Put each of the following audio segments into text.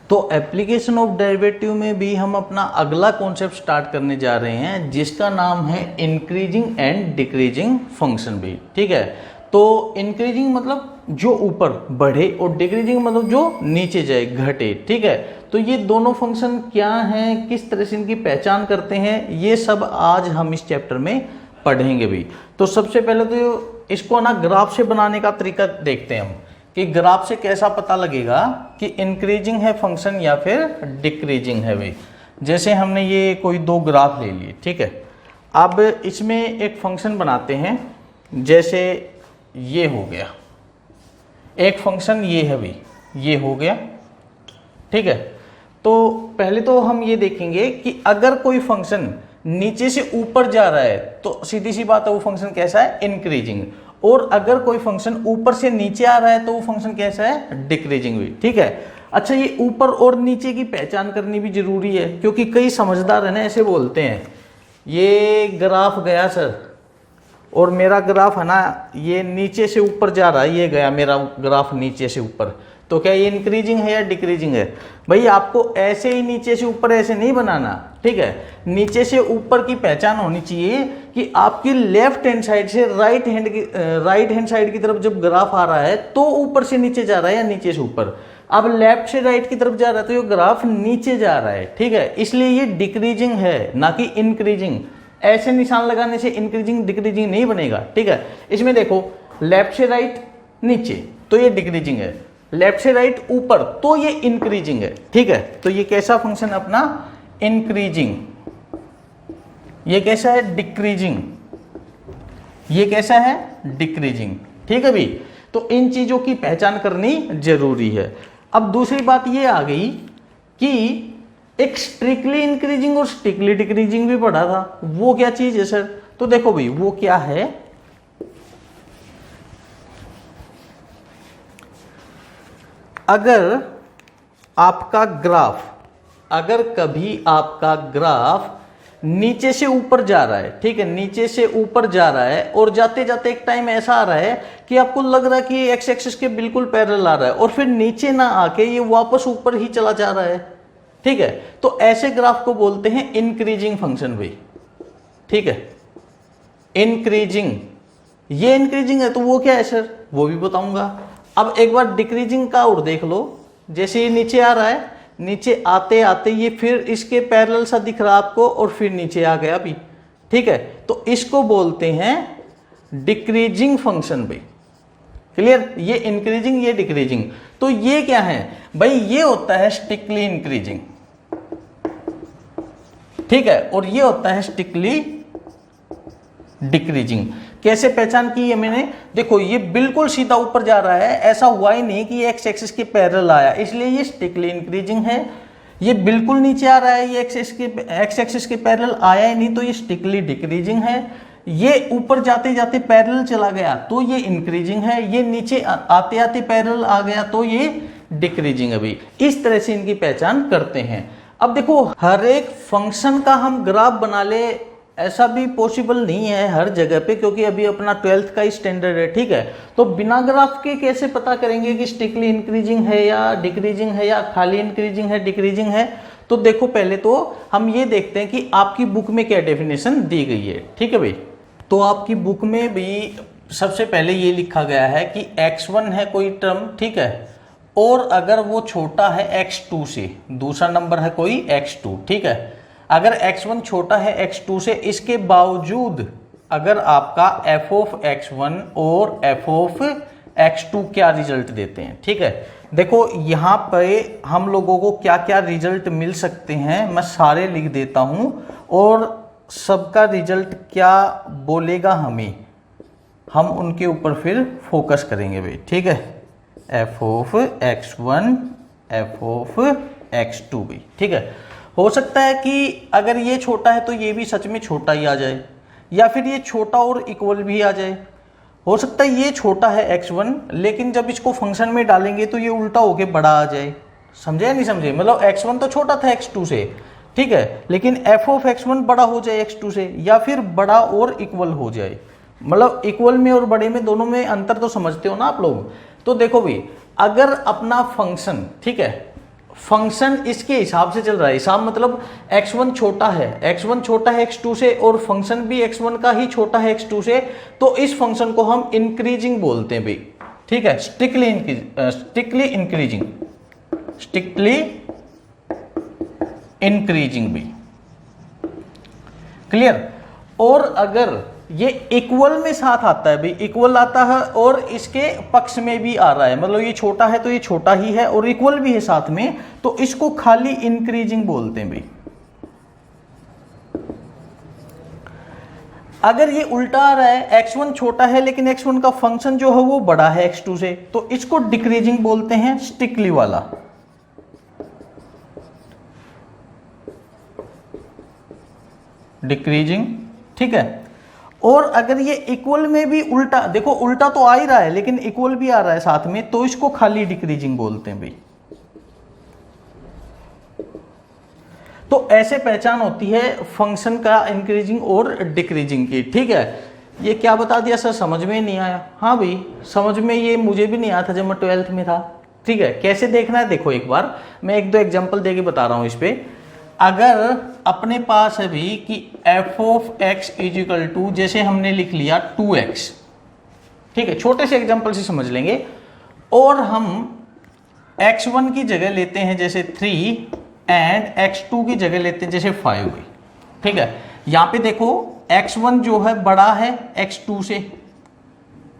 तो application of derivative में भी हम अपना अगला कॉन्सेप्ट स्टार्ट करने जा रहे हैं जिसका नाम है इंक्रीजिंग एंड डिक्रीजिंग फंक्शन भी। ठीक है, तो इंक्रीजिंग मतलब जो ऊपर बढ़े और डिक्रीजिंग मतलब जो नीचे जाए, घटे। ठीक है, तो ये दोनों फंक्शन क्या हैं, किस तरह से इनकी पहचान करते हैं, ये सब आज हम इस चैप्टर में पढ़ेंगे भी। तो सबसे पहले तो इसको ना ग्राफ से बनाने का तरीका देखते हैं हम कि ग्राफ से कैसा पता लगेगा कि इंक्रीजिंग है फंक्शन या फिर डिक्रीजिंग है भाई। जैसे हमने ये कोई दो ग्राफ ले लिए, ठीक है, अब इसमें एक फंक्शन बनाते हैं। जैसे ये हो गया एक फंक्शन, ये है भाई, ये हो गया। ठीक है, तो पहले तो हम ये देखेंगे कि अगर कोई फंक्शन नीचे से ऊपर जा रहा है तो सीधी सी बात है वो फंक्शन कैसा है, इंक्रीजिंग। और अगर कोई फंक्शन ऊपर से नीचे आ रहा है तो वो फंक्शन कैसा है, डिक्रीजिंग भी। ठीक है, अच्छा ये ऊपर और नीचे की पहचान करनी भी जरूरी है, क्योंकि कई समझदार है ना ऐसे बोलते हैं ये ग्राफ गया सर और मेरा ग्राफ है ना ये नीचे से ऊपर जा रहा है, ये गया मेरा ग्राफ नीचे से ऊपर, तो क्या ये इंक्रीजिंग है या डिक्रीजिंग है? भाई आपको ऐसे ही नीचे से ऊपर ऐसे नहीं बनाना। ठीक है, नीचे से ऊपर की पहचान होनी चाहिए कि आपकी लेफ्ट हैंड साइड से राइट हैंड साइड की तरफ जब ग्राफ आ रहा है तो ऊपर से नीचे जा रहा है या नीचे से ऊपर। अब लेफ्ट से राइट की तरफ जा रहा है तो ये ग्राफ नीचे जा रहा है। ठीक है, इसलिए ये डिक्रीजिंग है ना कि इंक्रीजिंग। ऐसे निशान लगाने से इंक्रीजिंग डिक्रीजिंग नहीं बनेगा। ठीक है, इसमें देखो लेफ्ट से राइट नीचे तो ये डिक्रीजिंग है, लेफ्ट से राइट ऊपर तो ये इंक्रीजिंग है। ठीक है, तो ये कैसा फंक्शन अपना, इंक्रीजिंग। ये कैसा है, डिक्रीजिंग। ये कैसा है, डिक्रीजिंग। ठीक है भाई, तो इन चीजों की पहचान करनी जरूरी है। अब दूसरी बात ये आ गई कि एक स्ट्रिक्टली इंक्रीजिंग और स्ट्रिक्टली डिक्रीजिंग भी पढ़ा था, वो क्या चीज है सर? तो देखो भाई वो क्या है, अगर आपका ग्राफ, अगर कभी आपका ग्राफ नीचे से ऊपर जा रहा है, ठीक है, नीचे से ऊपर जा रहा है और जाते जाते एक टाइम ऐसा आ रहा है कि आपको लग रहा है कि ये एक्स एक्सिस के बिल्कुल पैरेलल आ रहा है और फिर नीचे ना आके ये वापस ऊपर ही चला जा रहा है। ठीक है, तो ऐसे ग्राफ को बोलते हैं इंक्रीजिंग फंक्शन भाई। ठीक है, इंक्रीजिंग, ये इंक्रीजिंग है तो वो क्या है सर, वो भी बताऊंगा। अब एक बार डिक्रीजिंग का और देख लो, जैसे ये नीचे आ रहा है, नीचे आते आते ये फिर इसके पैरेलल सा दिख रहा आपको और फिर नीचे आ गया भी। ठीक है, तो इसको बोलते हैं डिक्रीजिंग फंक्शन भाई। क्लियर, ये इंक्रीजिंग ये डिक्रीजिंग। तो ये क्या है भाई, ये होता है स्ट्रिक्टली इंक्रीजिंग। ठीक है, और ये होता है स्ट्रिक्टली डिक्रीजिंग। कैसे पहचान की है मैंने, देखो ये बिल्कुल सीधा ऊपर जा रहा है, ऐसा हुआ ही नहीं कि ये एक्स एक्सिस के पैरेलल आया, इसलिए ये स्ट्रिक्टली इंक्रीजिंग है। ये बिल्कुल नीचे आ रहा है, ये एक्स एक्सिस के पैरेलल आया ही नहीं तो ये स्ट्रिक्टली डिक्रीजिंग है। ये ऊपर जाते जाते पैरेलल चला गया तो ये इंक्रीजिंग है, ये नीचे आते आते पैरेलल आ गया तो ये डिक्रीजिंग है भाई। इस तरह से इनकी पहचान करते हैं। अब देखो हर एक फंक्शन का हम ग्राफ बना ले ऐसा भी पॉसिबल नहीं है हर जगह पे, क्योंकि अभी अपना 12th का ही स्टैंडर्ड है। ठीक है, तो बिना ग्राफ के कैसे पता करेंगे कि स्ट्रिक्टली इंक्रीजिंग है या डिक्रीजिंग है या खाली इंक्रीजिंग है डिक्रीजिंग है? तो देखो पहले तो हम ये देखते हैं कि आपकी बुक में क्या डेफिनेशन दी गई है। ठीक है भाई, तो आपकी बुक में भी सबसे पहले ये लिखा गया है कि x1 है कोई टर्म, ठीक है, और अगर वो छोटा है x2 से, दूसरा नंबर है कोई x2। ठीक है, अगर x1 छोटा है x2 से, इसके बावजूद अगर आपका f ऑफ x1 और f ऑफ x2 क्या रिजल्ट देते हैं। ठीक है, देखो यहाँ पे हम लोगों को क्या क्या रिजल्ट मिल सकते हैं मैं सारे लिख देता हूँ और सबका रिजल्ट क्या बोलेगा हमें, हम उनके ऊपर फिर फोकस करेंगे भाई। ठीक है, f of x1 f of x2 भी। ठीक है, हो सकता है कि अगर ये छोटा है तो ये भी सच में छोटा ही आ जाए, या फिर ये छोटा और इक्वल भी आ जाए। हो सकता है ये छोटा है x1 लेकिन जब इसको फंक्शन में डालेंगे तो ये उल्टा होके बड़ा आ जाए। समझे या नहीं समझे? मतलब x1 तो छोटा था x2 से, ठीक है, लेकिन f ऑफ x1 बड़ा हो जाए x2 से, या फिर बड़ा और इक्वल हो जाए। मतलब इक्वल में और बड़े में दोनों में अंतर तो समझते हो ना आप लोग। तो देखो भाई, अगर अपना फंक्शन, ठीक है, फंक्शन इसके हिसाब से चल रहा है। हिसाब मतलब x1 छोटा है, x1 छोटा है x2 से और फंक्शन भी x1 का ही छोटा है x2 से, तो इस फंक्शन को हम इंक्रीजिंग बोलते हैं भाई। ठीक है, स्ट्रिक्टली इंक्रीजिंग भी। क्लियर। और अगर ये इक्वल में साथ आता है भाई, इक्वल आता है और इसके पक्ष में भी आ रहा है, मतलब ये छोटा है तो ये छोटा ही है और इक्वल भी है साथ में, तो इसको खाली इंक्रीजिंग बोलते हैं भाई। अगर ये उल्टा आ रहा है, x1 छोटा है लेकिन x1 का फंक्शन जो है वो बड़ा है x2 से, तो इसको डिक्रीजिंग बोलते हैं, स्टिकली वाला। डिक्रीजिंग। ठीक है। और अगर ये इक्वल में भी उल्टा, देखो उल्टा तो आ ही रहा है लेकिन इक्वल भी आ रहा है साथ में, तो इसको खाली डिक्रीजिंग बोलते हैं भाई। तो ऐसे पहचान होती है फंक्शन का इंक्रीजिंग और डिक्रीजिंग की। ठीक है। ये क्या बता दिया सर, समझ में नहीं आया? हाँ भाई, समझ में ये मुझे भी नहीं आया था जब मैं 12th में था। ठीक है। कैसे देखना है, देखो एक बार मैं एक दो एग्जांपल देके बता रहा हूं इस पे। अगर अपने पास है भी कि f of x is equal to, जैसे हमने लिख लिया 2x। ठीक है, छोटे से एग्जांपल से समझ लेंगे। और हम x1 की जगह लेते हैं जैसे 3 एंड x2 की जगह लेते हैं जैसे 5। ठीक है। यहां पे देखो x1 जो है बड़ा है x2 से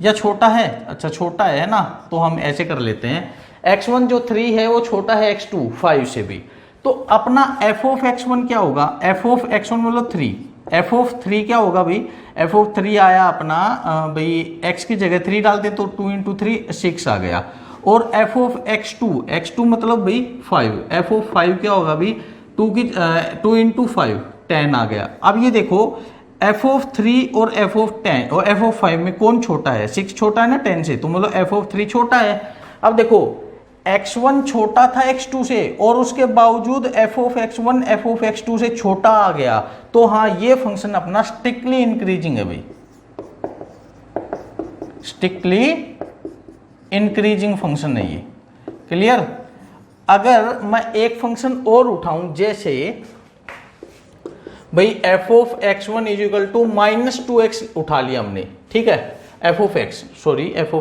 या छोटा है? अच्छा छोटा है ना, तो हम ऐसे कर लेते हैं x1 जो 3 है वो छोटा है x2 5 से भी। तो अपना f ऑफ x1 क्या होगा? f ऑफ x1 मतलब 3, f ऑफ 3 क्या होगा भाई? f ऑफ 3 आया अपना भाई x की जगह 3 डालते तो 2 इंटू 3 6 आ गया। और f ऑफ x2 मतलब भाई 5, f ऑफ 5 क्या होगा भाई? 2 इंटू 5 10 आ गया। अब ये देखो f ऑफ 3 और f ऑफ 10 और f ऑफ 5 में कौन छोटा है? 6 छोटा है ना 10 से, तो मतलब f ऑफ 3 छोटा है। अब देखो x1 छोटा था x2 से और उसके बावजूद f of x1 f of x2 से छोटा आ गया, तो हाँ ये फंक्शन अपना स्ट्रिक्टली इंक्रीजिंग है भाई, स्ट्रिक्टली इंक्रीजिंग फंक्शन है ये। क्लियर। अगर मैं एक फंक्शन और उठाऊं, जैसे भाई f of x1 is equal to -2x उठा लिया हमने। ठीक है, f ऑफ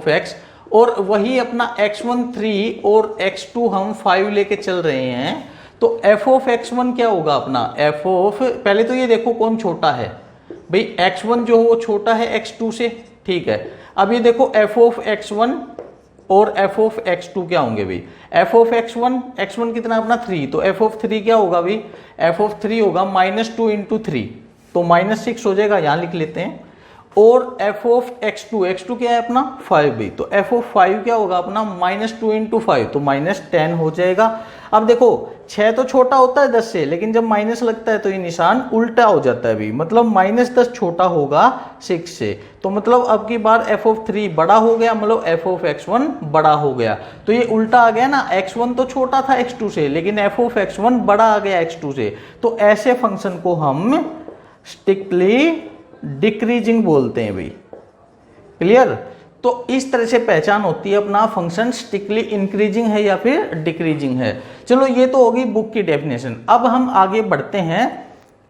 x, और वही अपना x1 3 और x2 हम 5 लेके चल रहे हैं, तो f ऑफ x1 क्या होगा अपना? f ऑफ, पहले तो ये देखो कौन छोटा है भाई, x1 जो वो छोटा है x2 से। ठीक है। अब ये देखो f ऑफ x1 और f ऑफ x2 क्या होंगे भाई? f ऑफ x1 कितना अपना 3, तो f ऑफ 3 क्या होगा भाई? f ऑफ 3 होगा -2 इंटू 3, तो -6 हो जाएगा, यहां लिख लेते हैं। और f ऑफ x2 क्या है अपना 5 भी, तो f ऑफ 5 क्या होगा अपना? -2 इंटू 5, तो -10 हो जाएगा। अब देखो 6 तो छोटा होता है 10 से, लेकिन जब माइनस लगता है तो ये निशान उल्टा हो जाता है भी, मतलब -10 छोटा होगा 6 से, तो मतलब अब की बार f ऑफ 3 बड़ा हो गया, मतलब f ऑफ x1 बड़ा हो गया। तो ये उल्टा आ गया ना, x1 तो छोटा था x2 से, लेकिन f ऑफ x1 बड़ा आ गया x2 से। तो ऐसे फंक्शन को हम स्ट्रिक्टली डिक्रीजिंग बोलते हैं भाई। क्लियर। तो इस तरह से पहचान होती है अपना फंक्शन स्ट्रिक्टली इंक्रीजिंग है या फिर डिक्रीजिंग है। चलो ये तो होगी बुक की डेफिनेशन। अब हम आगे बढ़ते हैं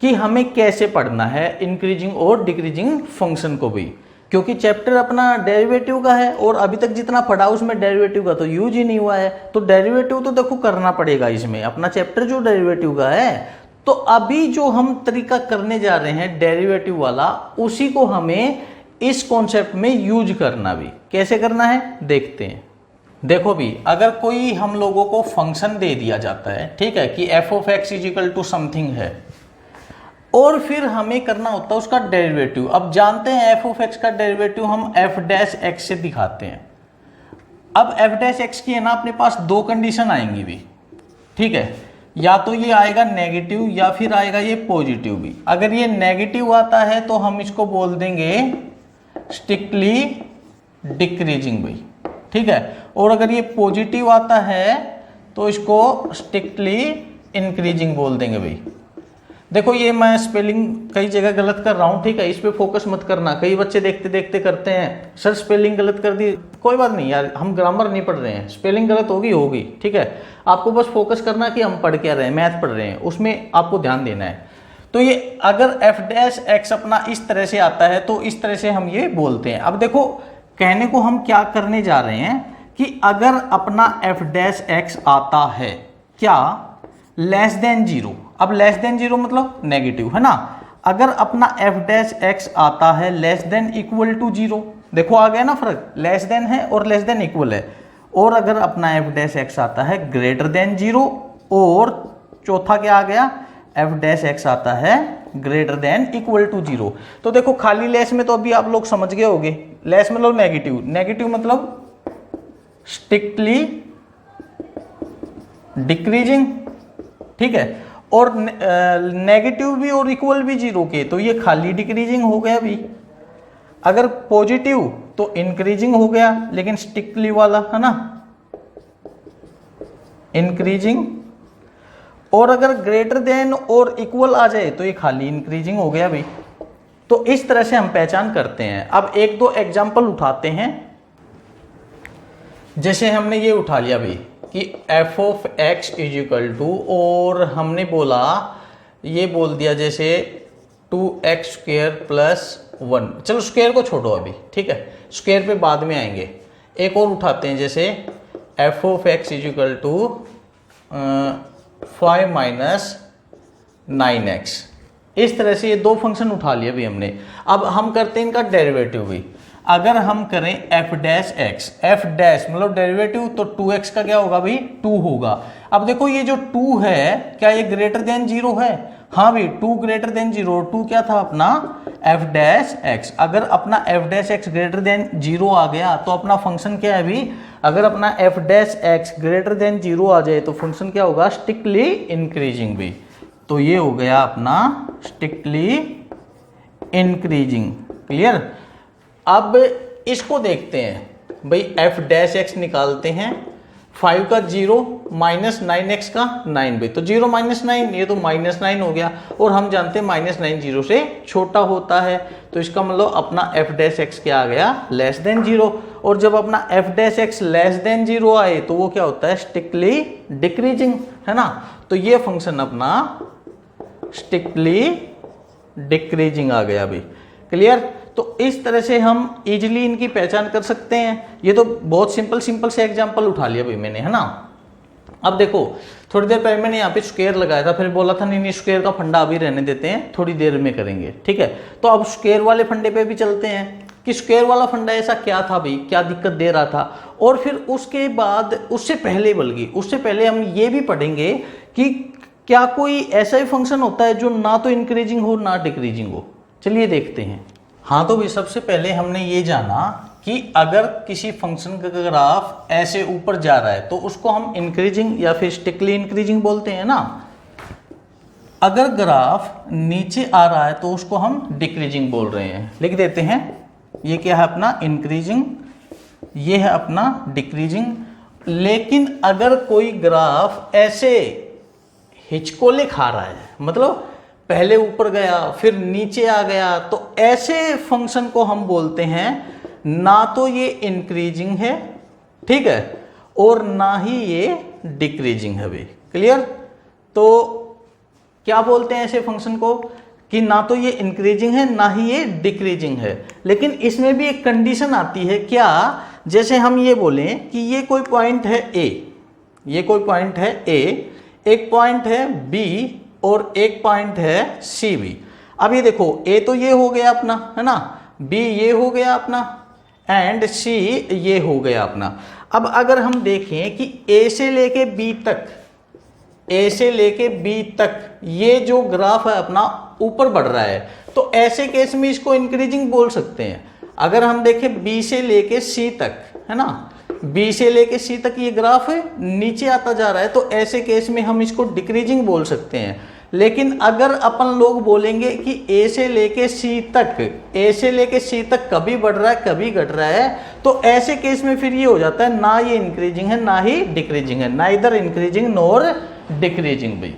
कि हमें कैसे पढ़ना है इंक्रीजिंग और डिक्रीजिंग फंक्शन को भी, क्योंकि चैप्टर अपना डेरिवेटिव का है और अभी तक जितना पढ़ा उसमें डेरिवेटिव का तो यूज ही नहीं हुआ है, तो डेरिवेटिव तो देखो करना पड़ेगा इसमें, अपना चैप्टर जो डेरिवेटिव का है। तो अभी जो हम तरीका करने जा रहे हैं डेरिवेटिव वाला, उसी को हमें इस कॉन्सेप्ट में यूज करना भी। कैसे करना है देखते हैं। देखो भी, अगर कोई हम लोगों को फंक्शन दे दिया जाता है, ठीक है, कि f of x is equal to something है, और फिर हमें करना होता है उसका डेरिवेटिव। अब जानते हैं f ऑफ x का डेरिवेटिव हम f डैश x से दिखाते हैं। अब f डैश x की है ना अपने पास दो कंडीशन आएंगी भी, ठीक है, या तो ये आएगा नेगेटिव या फिर आएगा ये पॉजिटिव भी। अगर ये नेगेटिव आता है तो हम इसको बोल देंगे स्ट्रिक्टली डिक्रीजिंग भाई, ठीक है, और अगर ये पॉजिटिव आता है तो इसको स्ट्रिक्टली इंक्रीजिंग बोल देंगे भाई। देखो ये मैं स्पेलिंग कई जगह गलत कर रहा हूँ, ठीक है, इस पे फोकस मत करना। कई बच्चे देखते देखते करते हैं, सर स्पेलिंग गलत कर दी, कोई बात नहीं यार, हम ग्रामर नहीं पढ़ रहे हैं, स्पेलिंग गलत होगी, ठीक है। आपको बस फोकस करना कि हम पढ़ क्या रहे हैं, मैथ पढ़ रहे हैं, उसमें आपको ध्यान देना है। तो ये अगर एफ डैश एक्स अपना इस तरह से आता है तो इस तरह से हम ये बोलते हैं। अब देखो कहने को हम क्या करने जा रहे हैं कि अगर अपना एफ डैश एक्स आता है क्या लेस देन जीरो। अब लेस देन जीरो मतलब नेगेटिव है ना। अगर अपना एफ डैश एक्स आता है less than equal to zero, देखो आ गया ना फर्क, लेस देन है और लेस देन इक्वल है। और अगर अपना एफ डैश एक्स आता है ग्रेटर देन जीरो, और चौथा क्या आ गया, एफ डैश एक्स आता है greater than equal to zero. तो देखो खाली लेस में तो अभी आप लोग समझ गए होंगे, लेस मतलब नेगेटिव, नेगेटिव मतलब स्ट्रिक्टली डिक्रीजिंग, ठीक है। और नेगेटिव भी और इक्वल भी जीरो के, तो ये खाली डिक्रीजिंग हो गया भी। अगर पॉजिटिव तो इंक्रीजिंग हो गया, लेकिन स्ट्रिक्टली वाला है ना इंक्रीजिंग। और अगर ग्रेटर देन और इक्वल आ जाए तो ये खाली इंक्रीजिंग हो गया भाई। तो इस तरह से हम पहचान करते हैं। अब एक दो एग्जाम्पल उठाते हैं। जैसे हमने ये उठा लिया भाई कि f of x is equal to, और हमने बोला ये बोल दिया जैसे 2x स्क्वेयर प्लस 1, चलो स्क्वेयर को छोड़ो अभी, ठीक है, स्क्वेयर पे बाद में आएंगे। एक और उठाते हैं जैसे f of x is equal to 5 minus 9x। इस तरह से ये दो फंक्शन उठा लिए अभी हमने। अब हम करते हैं इनका डेरिवेटिव भी। अगर हम करें F dash x, F dash मतलब डेरिवेटिव, तो 2x का क्या होगा भाई 2 होगा। अब देखो ये जो 2 है क्या ये ग्रेटर देन जीरो है? हाँ भाई 2 ग्रेटर देन जीरो। 2 क्या था अपना एफ डैश एक्स। अगर अपना F dash X greater than zero आ गया तो अपना फंक्शन क्या है भाई, अगर अपना F dash X greater than zero आ जाए तो फंक्शन क्या होगा, स्ट्रिक्टली इंक्रीजिंग भी। तो ये हो गया अपना स्ट्रिक्टली इंक्रीजिंग। क्लियर। अब इसको देखते हैं भाई, एफ डैश एक्स निकालते हैं, 5 का 0 माइनस 9x का 9 भाई, तो 0 माइनस 9, ये तो माइनस 9 हो गया। और हम जानते हैं माइनस 9 0 से छोटा होता है, तो इसका मतलब अपना एफ डैश एक्स क्या आ गया, लेस देन 0। और जब अपना F dash x less than 0 आए तो वो क्या होता है, स्ट्रिक्टली डिक्रीजिंग, है ना। तो ये फंक्शन अपना स्ट्रिक्टली डिक्रीजिंग आ गया भाई। क्लियर। तो इस तरह से हम इजीली इनकी पहचान कर सकते हैं। ये तो बहुत सिंपल से एग्जांपल उठा लिया भाई मैंने, है ना। अब देखो थोड़ी देर पहले मैंने यहाँ पे स्क्वायर लगाया था, फिर बोला था नहीं स्क्वायर का फंडा अभी रहने देते हैं, थोड़ी देर में करेंगे, ठीक है। तो अब स्क्वायर वाले फंडे पे भी चलते हैं कि स्क्वायर वाला फंडा ऐसा क्या था भाई, क्या दिक्कत दे रहा था। और फिर उसके बाद उससे पहले हम ये भी पढ़ेंगे कि क्या कोई ऐसा ही फंक्शन होता है जो ना तो इंक्रीजिंग हो ना डिक्रीजिंग हो। चलिए देखते हैं। हाँ तो भी सबसे पहले हमने ये जाना कि अगर किसी फंक्शन का ग्राफ ऐसे ऊपर जा रहा है तो उसको हम इंक्रीजिंग या फिर स्ट्रिक्टली इंक्रीजिंग बोलते हैं ना। अगर ग्राफ नीचे आ रहा है तो उसको हम डिक्रीजिंग बोल रहे हैं। लिख देते हैं, ये क्या है अपना इंक्रीजिंग, ये है अपना डिक्रीजिंग। लेकिन अगर कोई ग्राफ ऐसे हिचकोले खा रहा है, मतलब पहले ऊपर गया फिर नीचे आ गया, तो ऐसे फंक्शन को हम बोलते हैं ना तो ये इंक्रीजिंग है, ठीक है, और ना ही ये डिक्रीजिंग है भाई। क्लियर। तो क्या बोलते हैं ऐसे फंक्शन को कि ना तो ये इंक्रीजिंग है ना ही ये डिक्रीजिंग है। लेकिन इसमें भी एक कंडीशन आती है क्या, जैसे हम ये बोलें कि ये कोई पॉइंट है ए, ये कोई पॉइंट है ए, एक पॉइंट है बी और एक पॉइंट है सी भी। अब ये देखो ए तो ये हो गया अपना, है ना, बी ये हो गया अपना, एंड सी ये हो गया अपना। अब अगर हम देखें कि ए से लेके बी तक, ए से लेके बी तक ये जो ग्राफ है अपना ऊपर बढ़ रहा है, तो ऐसे केस में इसको इंक्रीजिंग बोल सकते हैं। अगर हम देखें बी से लेके सी तक, है ना, बी से लेके सी तक ये ग्राफ है नीचे आता जा रहा है, तो ऐसे केस में हम इसको डिक्रीजिंग बोल सकते हैं। लेकिन अगर अपन लोग बोलेंगे कि ए से लेके सी तक, ए से लेके सी तक कभी बढ़ रहा है कभी घट रहा है, तो ऐसे केस में फिर ये हो जाता है ना ये इंक्रीजिंग है ना ही डिक्रीजिंग है, नाइदर इंक्रीजिंग नॉर डिक्रीजिंग भाई।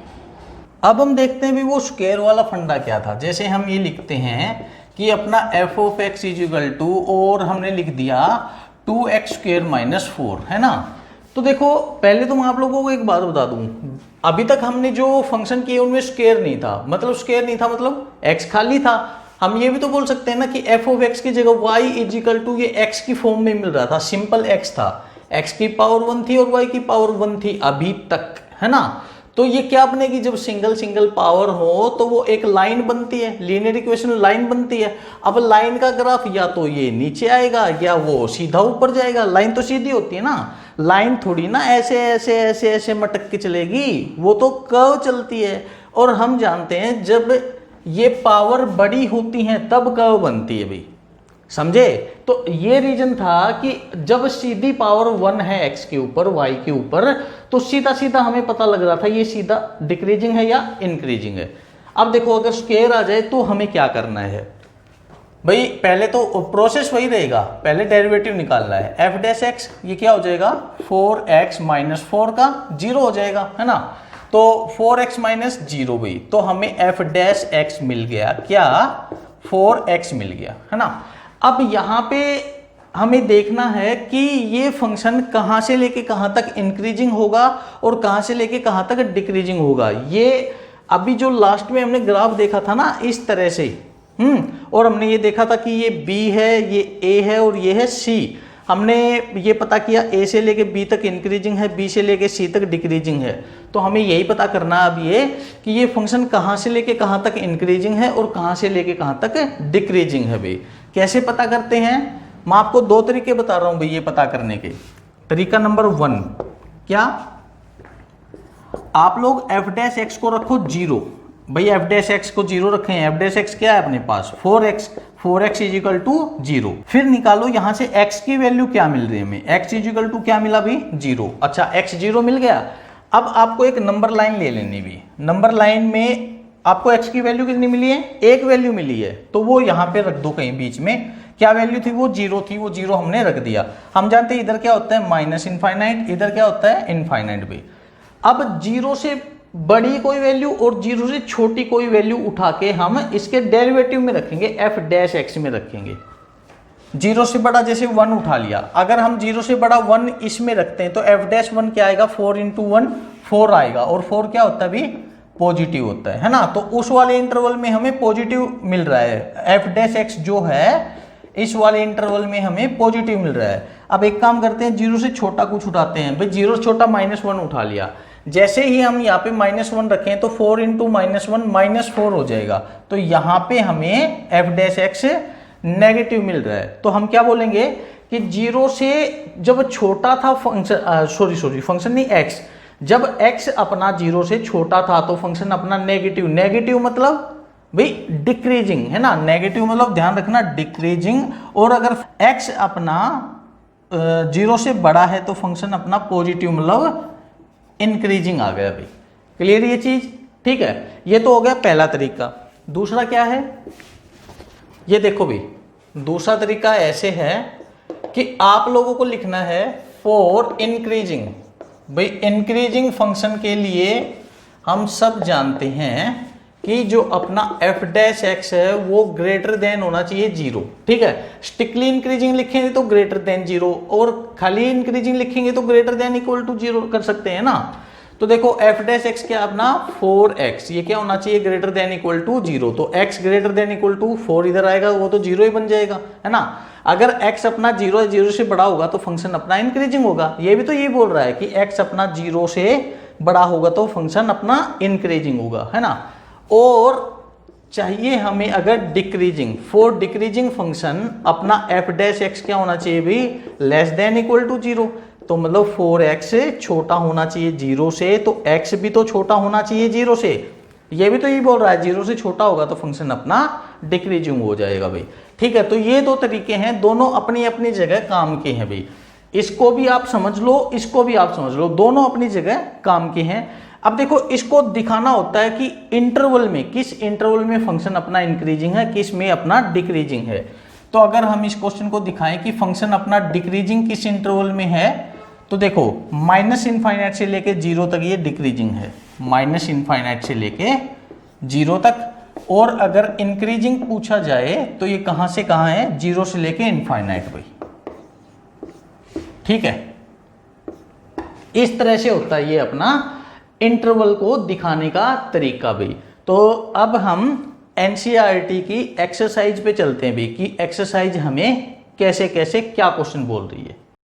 अब हम देखते हैं भी वो स्क्वायर वाला फंडा क्या था। जैसे हम ये लिखते हैं कि अपना f of x is equal to, और हमने लिख दिया 2x² - 4, है ना। तो देखो पहले तो मैं आप लोगों को एक बात बता दूं, अभी तक हमने जो फंक्शन किए उनमें स्क्वायर नहीं था। मतलब स्क्वायर नहीं था मतलब x खाली था। हम ये भी तो बोल सकते हैं ना कि एफ ऑफ एक्स की जगह y इज इक्वल टू, ये x की फॉर्म में मिल रहा था, सिंपल x था, x की पावर 1 थी और y की पावर 1 थी अभी तक, है ना। तो ये क्या बनेगी, जब सिंगल सिंगल पावर हो तो वो एक लाइन बनती है, लीनियर इक्वेशन लाइन बनती है। अब लाइन का ग्राफ या तो ये नीचे आएगा या वो सीधा ऊपर जाएगा। लाइन तो सीधी होती है ना, लाइन थोड़ी ना ऐसे ऐसे ऐसे ऐसे मटक के चलेगी, वो तो कर्व चलती है। और हम जानते हैं जब ये पावर बड़ी होती है तब कर्व बनती है भाई, समझे। तो ये रीजन था कि जब सीधी पावर 1 है x के ऊपर y के ऊपर, तो सीधा सीधा हमें पता लग रहा था ये सीधा डिक्रीजिंग है या इंक्रीजिंग है। अब देखो अगर स्क्वायर आ जाए तो हमें क्या करना है भाई, पहले तो प्रोसेस वही रहेगा, पहले डेरिवेटिव निकालना है। एफ डैश एक्स ये क्या हो जाएगा, 4x - 4 का 0 हो जाएगा, है ना। तो 4x - 0 भाई, तो हमें एफ डैश एक्स मिल गया, क्या 4x मिल गया, है ना। अब यहाँ पे हमें देखना है कि ये फंक्शन कहाँ से लेके कहाँ तक इंक्रीजिंग होगा और कहाँ से लेके कहाँ तक डिक्रीजिंग होगा। ये अभी जो लास्ट में हमने ग्राफ देखा था ना इस तरह से, और हमने ये देखा था कि ये B है, ये A है और ये है C। हमने ये पता किया A से लेके B तक इंक्रीजिंग है, B से लेके C तक डिक्रीजिंग है। तो हमें यही पता करना अब ये कि ये फंक्शन कहाँ से लेके कहाँ तक इंक्रीजिंग है और कहाँ से लेके कहाँ तक डिक्रीजिंग है भाई। कैसे पता करते हैं, मैं आपको दो तरीके बता रहा हूं भाई ये पता करने के। तरीका नंबर 1, क्या आप लोग एफ डैश एक्स को रखो 0 भाई, एफ डैश एक्स को 0 रखें। एफ डैश एक्स क्या है अपने पास 4x इज इक्वल टू 0। फिर निकालो यहां से x की वैल्यू क्या मिल रही है हमें, x इज इक्वल टू क्या मिला भाई 0। अच्छा x 0 मिल गया। अब आपको एक नंबर लाइन ले लेनी भी, नंबर लाइन में आपको x की वैल्यू कितनी मिली है, एक वैल्यू मिली है, तो वो यहां पे रख दो कहीं बीच में। क्या वैल्यू थी, वो 0 थी, वो 0 हमने रख दिया। हम जानते हैं इधर क्या होता है -∞, इधर क्या होता है इनफाइनाइट भी। अब 0 से बड़ी कोई वैल्यू और 0 से छोटी कोई वैल्यू उठा के हम इसके डेरिवेटिव में रखेंगे, एफ डैश एक्स में रखेंगे। 0 से बड़ा जैसे 1 उठा लिया, अगर हम 0 से बड़ा 1 इसमें रखते हैं तो एफ डैश 1 क्या आएगा, 4 × 1 4 आएगा, और 4 क्या होता है भी पॉजिटिव होता है ना। तो उस वाले इंटरवल में हमें पॉजिटिव मिल रहा है, एफ डैश एक्स जो है इस वाले इंटरवल में हमें पॉजिटिव मिल रहा है। अब एक काम करते हैं, 0 से छोटा कुछ उठाते हैं भाई, 0 से छोटा -1 उठा लिया। जैसे ही हम यहाँ पे -1 रखें तो 4 × -1 -4 हो जाएगा। तो यहाँ पे हमें एफ डैश एक्स नेगेटिव मिल रहा है। तो हम क्या बोलेंगे कि 0 से जब छोटा था फंक्शन, फंक्शन नहीं एक्स, जब x अपना 0 से छोटा था तो फंक्शन अपना नेगेटिव मतलब भाई डिक्रीजिंग, है ना। नेगेटिव मतलब ध्यान रखना डिक्रीजिंग। और अगर x अपना 0 से बड़ा है तो फंक्शन अपना पॉजिटिव मतलब इंक्रीजिंग आ गया भाई। क्लियर ये चीज, ठीक है। ये तो हो गया पहला तरीका। दूसरा क्या है, ये देखो भाई, दूसरा तरीका ऐसे है कि आप लोगों को लिखना है फॉर इंक्रीजिंग। भाई इंक्रीजिंग फंक्शन के लिए हम सब जानते हैं कि जो अपना एफ डैश एक्स है वो ग्रेटर देन होना चाहिए 0, ठीक है। स्ट्रिक्टली इंक्रीजिंग लिखेंगे तो ग्रेटर देन 0, और खाली इंक्रीजिंग लिखेंगे तो ग्रेटर देन इक्वल टू 0 कर सकते हैं ना। तो देखो एफ डैश एक्स क्या अपना 4x, ये क्या होना चाहिए ग्रेटर देन इक्वल टू 0। तो x greater than equal to 4 इधर आएगा, वो तो 0 ही बन जाएगा, है ना। अगर x अपना 0 से बड़ा होगा तो फंक्शन अपना इंक्रीजिंग होगा। ये भी तो ये बोल रहा है कि x अपना 0 से बड़ा होगा तो फंक्शन अपना इंक्रीजिंग होगा, है ना। और चाहिए हमें अगर डिक्रीजिंग, फॉर डिक्रीजिंग फंक्शन अपना एफ डैश एक्स क्या होना चाहिए भी लेस देन इक्वल टू 0। तो मतलब 4x से छोटा होना चाहिए 0 से, तो x भी तो छोटा होना चाहिए 0 से। ये भी तो ये बोल रहा है 0 से छोटा होगा तो फंक्शन अपना डिक्रीजिंग हो जाएगा भाई, ठीक है। तो ये दो तरीके हैं, दोनों अपनी अपनी जगह काम के हैं भाई। इसको भी आप समझ लो, इसको भी आप समझ लो, दोनों अपनी जगह काम के हैं। अब देखो इसको दिखाना होता है कि इंटरवल में, किस इंटरवल में फंक्शन अपना इंक्रीजिंग है, किस में अपना डिक्रीजिंग है। तो अगर हम इस क्वेश्चन को दिखाएं कि फंक्शन अपना डिक्रीजिंग किस इंटरवल में है, तो देखो माइनस इनफाइनाइट से लेके जीरो तक ये डिक्रीजिंग है, माइनस इनफाइनाइट से लेके जीरो तक। और अगर इंक्रीजिंग पूछा जाए तो ये कहां से कहां है, जीरो से लेके इनफाइनाइट भाई, ठीक है। इस तरह से होता है ये अपना इंटरवल को दिखाने का तरीका भी। तो अब हम एनसीईआरटी की एक्सरसाइज पे चलते हैं भी कि एक्सरसाइज हमें कैसे कैसे क्या क्वेश्चन बोल रही है।